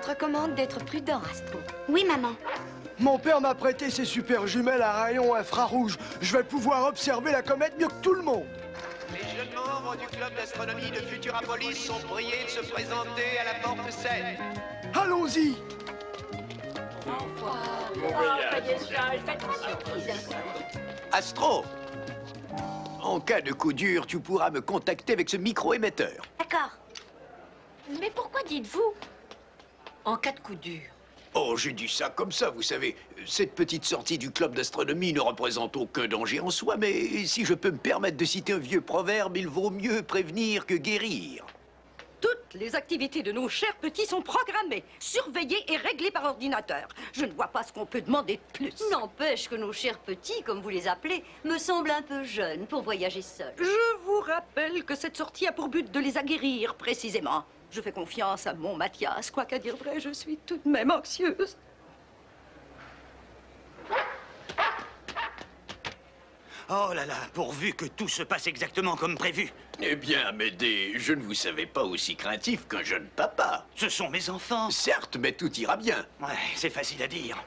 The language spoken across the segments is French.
te recommande d'être prudent, Astro. Oui, maman. Mon père m'a prêté ses super jumelles à rayons infrarouges. Je vais pouvoir observer la comète mieux que tout le monde. Les jeunes membres du club d'astronomie de Futurapolis sont priés de se présenter à la porte 7. Allons-y. Astro, en cas de coup dur, tu pourras me contacter avec ce micro-émetteur. D'accord. Mais pourquoi dites-vous en cas de coup dur? Oh, j'ai dit ça comme ça, vous savez. Cette petite sortie du club d'astronomie ne représente aucun danger en soi, mais si je peux me permettre de citer un vieux proverbe, il vaut mieux prévenir que guérir. Toutes les activités de nos chers petits sont programmées, surveillées et réglées par ordinateur. Je ne vois pas ce qu'on peut demander de plus. N'empêche que nos chers petits, comme vous les appelez, me semblent un peu jeunes pour voyager seuls. Je vous rappelle que cette sortie a pour but de les aguerrir, précisément. Je fais confiance à mon Mathias. Quoi qu'à dire vrai, je suis tout de même anxieuse. Oh là là, pourvu que tout se passe exactement comme prévu. Eh bien, Amédée, je ne vous savais pas aussi craintif qu'un jeune papa. Ce sont mes enfants. Certes, mais tout ira bien. Ouais, c'est facile à dire.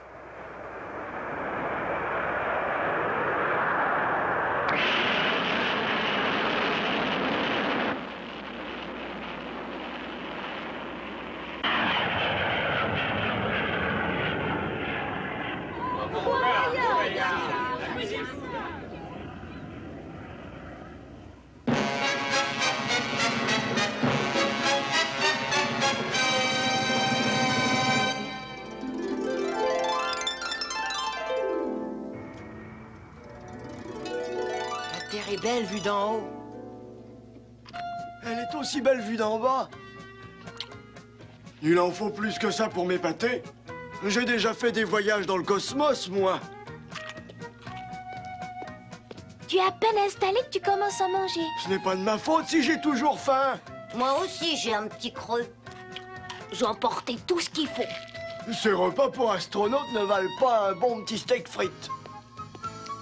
La Terre est belle vue d'en haut. Elle est aussi belle vue d'en bas. Il en faut plus que ça pour m'épater. J'ai déjà fait des voyages dans le cosmos, moi. Tu es à peine installé que tu commences à manger. Ce n'est pas de ma faute si j'ai toujours faim. Moi aussi, j'ai un petit creux. J'ai emporté tout ce qu'il faut. Ces repas pour astronautes ne valent pas un bon petit steak frites.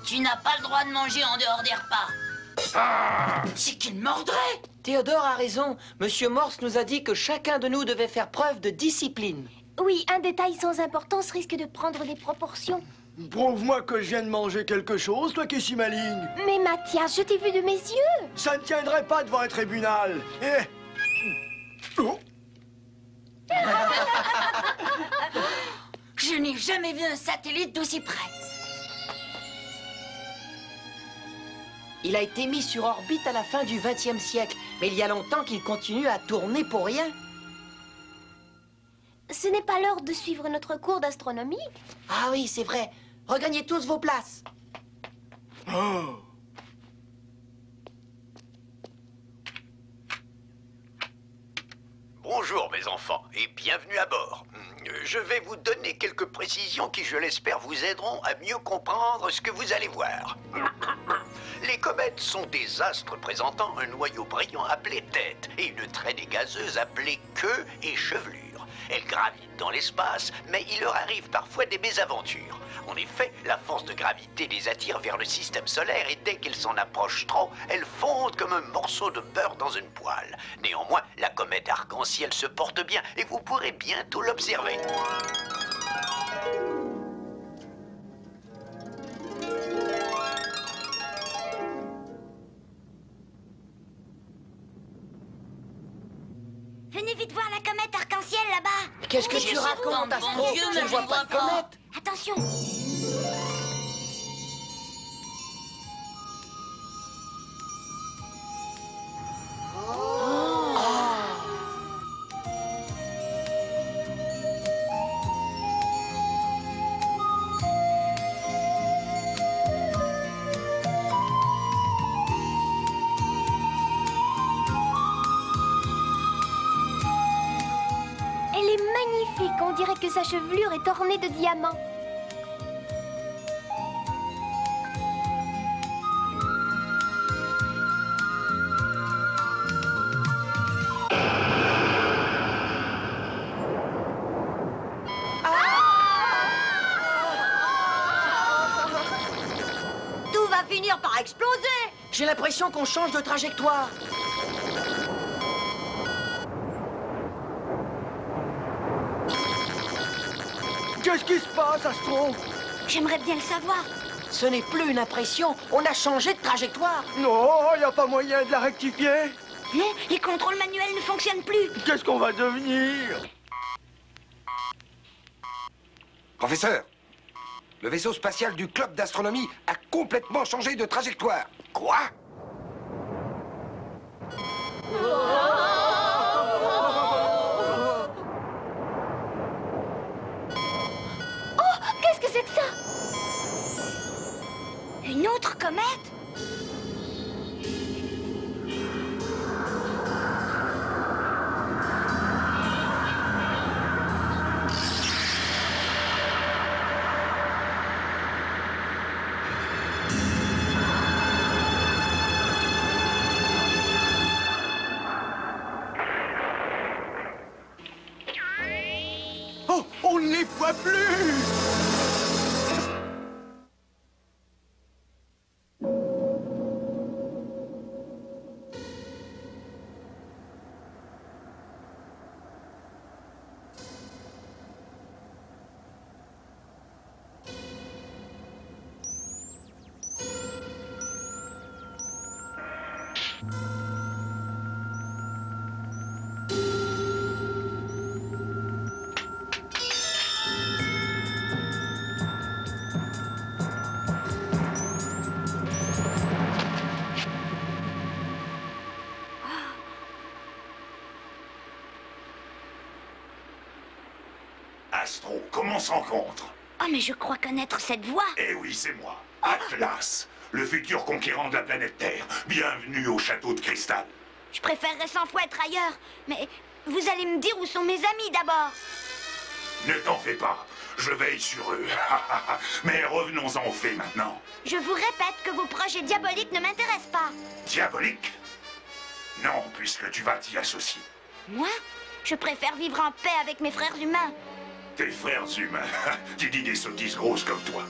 Tu n'as pas le droit de manger en dehors des repas. C'est qu'il mordrait. Théodore a raison. Monsieur Morse nous a dit que chacun de nous devait faire preuve de discipline. Oui, un détail sans importance risque de prendre des proportions. Prouve-moi que je viens de manger quelque chose, toi qui es si maligne. Mais Mathias, je t'ai vu de mes yeux. Ça ne tiendrait pas devant un tribunal. Eh. Oh. Je n'ai jamais vu un satellite d'aussi près. Il a été mis sur orbite à la fin du XXe siècle, mais il y a longtemps qu'il continue à tourner pour rien. Ce n'est pas l'heure de suivre notre cours d'astronomie? Ah oui, c'est vrai. Regagnez tous vos places. Oh. Bonjour, mes enfants, et bienvenue à bord. Je vais vous donner quelques précisions qui, je l'espère, vous aideront à mieux comprendre ce que vous allez voir. Les comètes sont des astres présentant un noyau brillant appelé tête et une traînée gazeuse appelée queue et chevelure. Elles gravitent dans l'espace, mais il leur arrive parfois des mésaventures. En effet, la force de gravité les attire vers le système solaire et dès qu'elles s'en approchent trop, elles fondent comme un morceau de beurre dans une poêle. Néanmoins, la comète arc-en-ciel se porte bien et vous pourrez bientôt l'observer. Venez vite voir la comète arc-en-ciel là-bas. Qu'est-ce que tu racontes, Astro? Je ne vois pas de comète. Attention. Elle est magnifique. On dirait que sa chevelure est ornée de diamants. Tout va finir par exploser. J'ai l'impression qu'on change de trajectoire. Qu'est-ce qui se passe, Astro? J'aimerais bien le savoir. Ce n'est plus une impression, on a changé de trajectoire. Non, y a pas moyen de la rectifier. Non, les contrôles manuels ne fonctionnent plus. Qu'est-ce qu'on va devenir? Professeur, le vaisseau spatial du club d'astronomie a complètement changé de trajectoire. Quoi? Oh, qu'est-ce que c'est que ça? Une autre comète? Oh, on ne les voit plus! Astro, comment on se rencontre? Oh, mais je crois connaître cette voix. Eh oui, c'est moi, Atlas, le futur conquérant de la planète Terre. Bienvenue au château de cristal. Je préférerais 100 fois être ailleurs. Mais vous allez me dire où sont mes amis d'abord. Ne t'en fais pas, je veille sur eux. Mais revenons-en aux faits maintenant. Je vous répète que vos projets diaboliques ne m'intéressent pas. Diabolique? Non, puisque tu vas t'y associer. Moi, je préfère vivre en paix avec mes frères humains. Tes frères humains, tu dis des sottises grosses comme toi.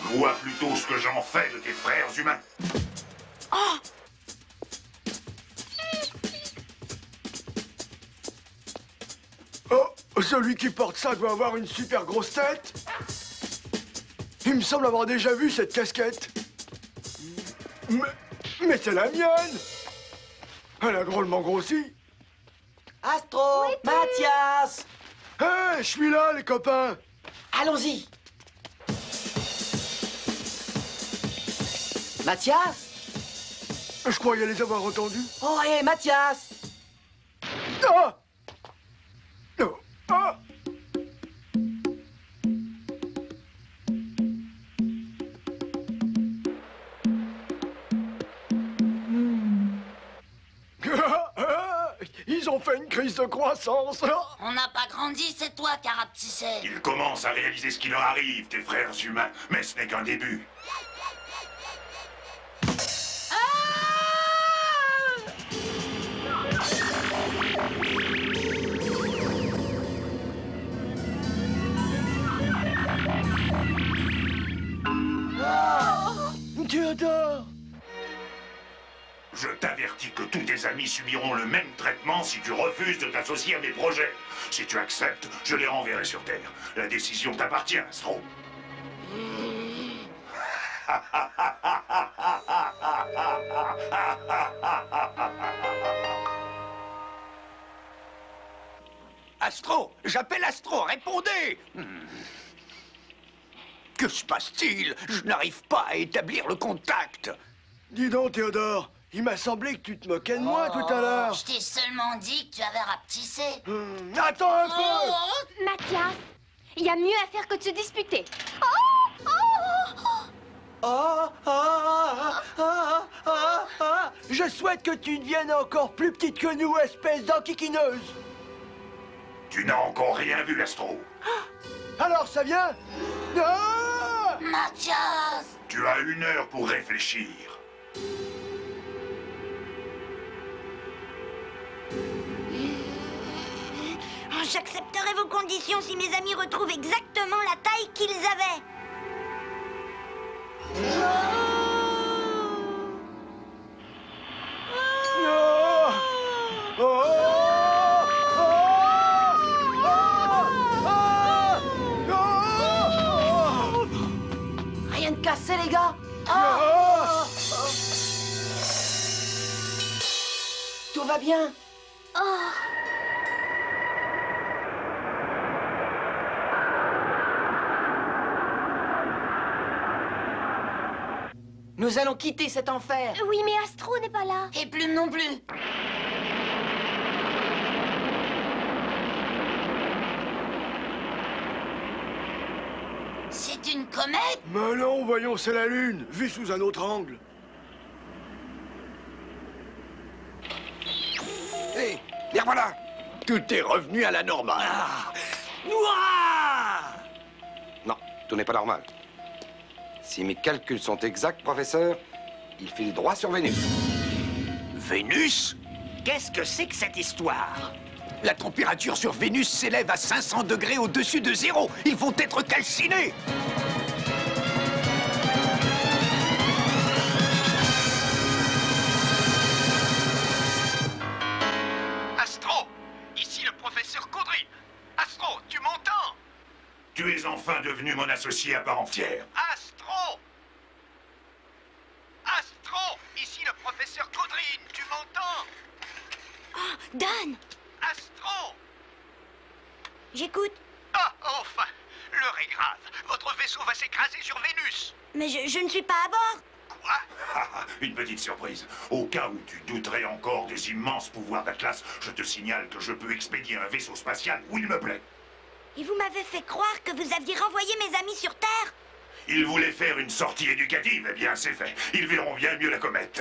Vois plutôt ce que j'en fais de tes frères humains. Oh! Oh, celui qui porte ça doit avoir une super grosse tête. Il me semble avoir déjà vu cette casquette. Mais c'est la mienne. Elle a drôlement grossi. Astro, Mathias. Hé, je suis là, les copains. Allons-y. Mathias? Je croyais les avoir entendus. Oh, hé, Mathias. Ah! Oh! Ah! Ils ont fait une crise de croissance. On n'a pas grandi, c'est toi qui as rapetissé. Ils commencent à réaliser ce qui leur arrive, tes frères humains. Mais ce n'est qu'un début. Théodore! Je t'avertis que tous tes amis subiront le même traitement si tu refuses de t'associer à mes projets. Si tu acceptes, je les renverrai sur Terre. La décision t'appartient, Astro. Astro, j'appelle Astro, répondez! Que se passe-t-il? Je n'arrive pas à établir le contact. Dis donc, Théodore, il m'a semblé que tu te moquais de moi tout à l'heure. Je t'ai seulement dit que tu avais rapetissé. Attends un peu! Mathias, il y a mieux à faire que de se disputer. Je souhaite que tu deviennes encore plus petite que nous, espèce d'enquiquineuse. Tu n'as encore rien vu, Astro. Alors, ça vient? Ah! Mathias! Tu as 1 heure pour réfléchir. J'accepterai vos conditions si mes amis retrouvent exactement la taille qu'ils avaient. Tout va bien. Oh. Nous allons quitter cet enfer. Oui, mais Astro n'est pas là. Et Plume non plus. C'est une comète? Mais non, voyons, c'est la Lune, vue sous un autre angle. Hé, les revoilà! Tout est revenu à la normale. Noir! Non, tout n'est pas normal. Si mes calculs sont exacts, professeur, il file droit sur Vénus. Vénus? Qu'est-ce que c'est que cette histoire? La température sur Vénus s'élève à 500 degrés au-dessus de zéro. Ils vont être calcinés. Astro, ici le professeur Caudry. Astro, tu m'entends? Tu es enfin devenu mon associé à part entière. Astro! Astro, ici le professeur Caudry. Tu m'entends? Oh, Dan! Astro! J'écoute. Ah, enfin! L'heure est grave. Votre vaisseau va s'écraser sur Vénus. Mais je ne suis pas à bord. Quoi? Une petite surprise. Au cas où tu douterais encore des immenses pouvoirs d'Atlas, je te signale que je peux expédier un vaisseau spatial où il me plaît. Et vous m'avez fait croire que vous aviez renvoyé mes amis sur Terre. Ils voulaient faire une sortie éducative. Eh bien, c'est fait. Ils verront bien mieux la comète.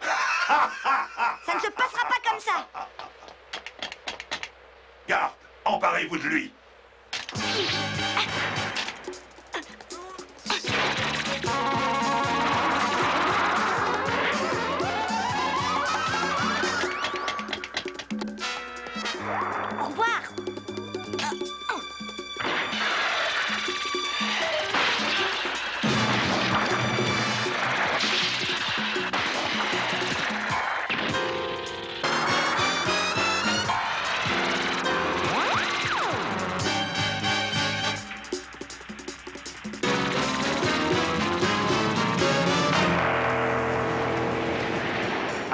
Ça ne se passera pas comme ça. Garde, emparez-vous de lui. Au revoir.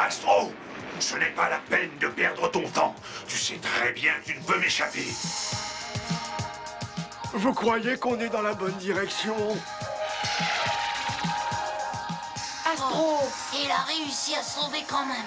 Astro, ce n'est pas la peine de perdre ton temps. Tu sais très bien que tu ne peux m'échapper. Vous croyez qu'on est dans la bonne direction? Astro! Il a réussi à sauver quand même.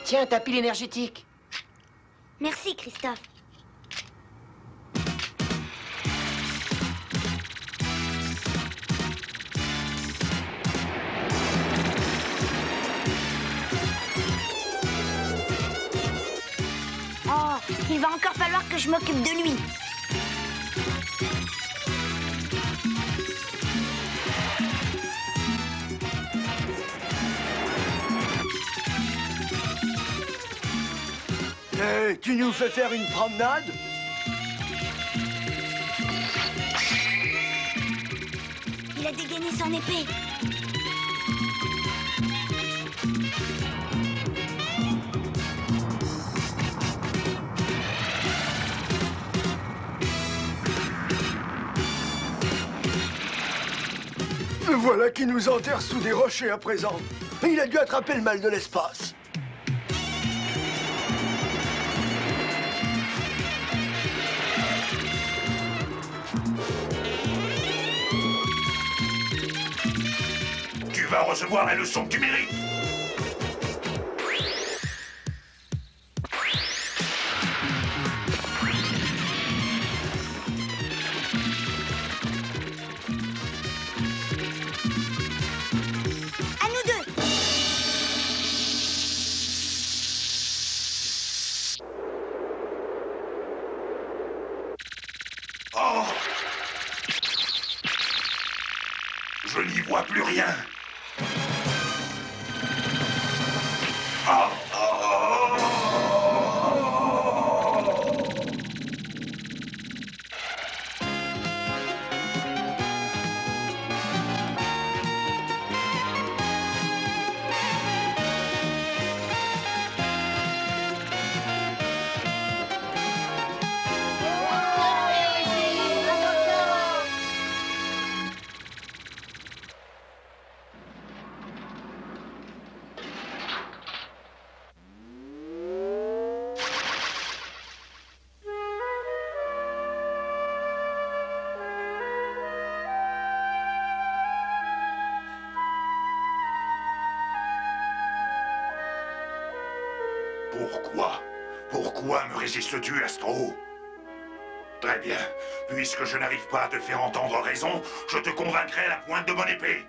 Tiens, ta pile énergétique. Merci, Christophe. Oh, il va encore falloir que je m'occupe de lui. Hé, tu nous fais faire une promenade? Il a dégainé son épée. Voilà qui nous enterre sous des rochers à présent. Il a dû attraper le mal de l'espace. Tu vas recevoir la leçon que tu mérites. À nous deux. Oh! Je n'y vois plus rien. Oh! Pourquoi? Pourquoi me résistes-tu, Astro? Très bien. Puisque je n'arrive pas à te faire entendre raison, je te convaincrai à la pointe de mon épée.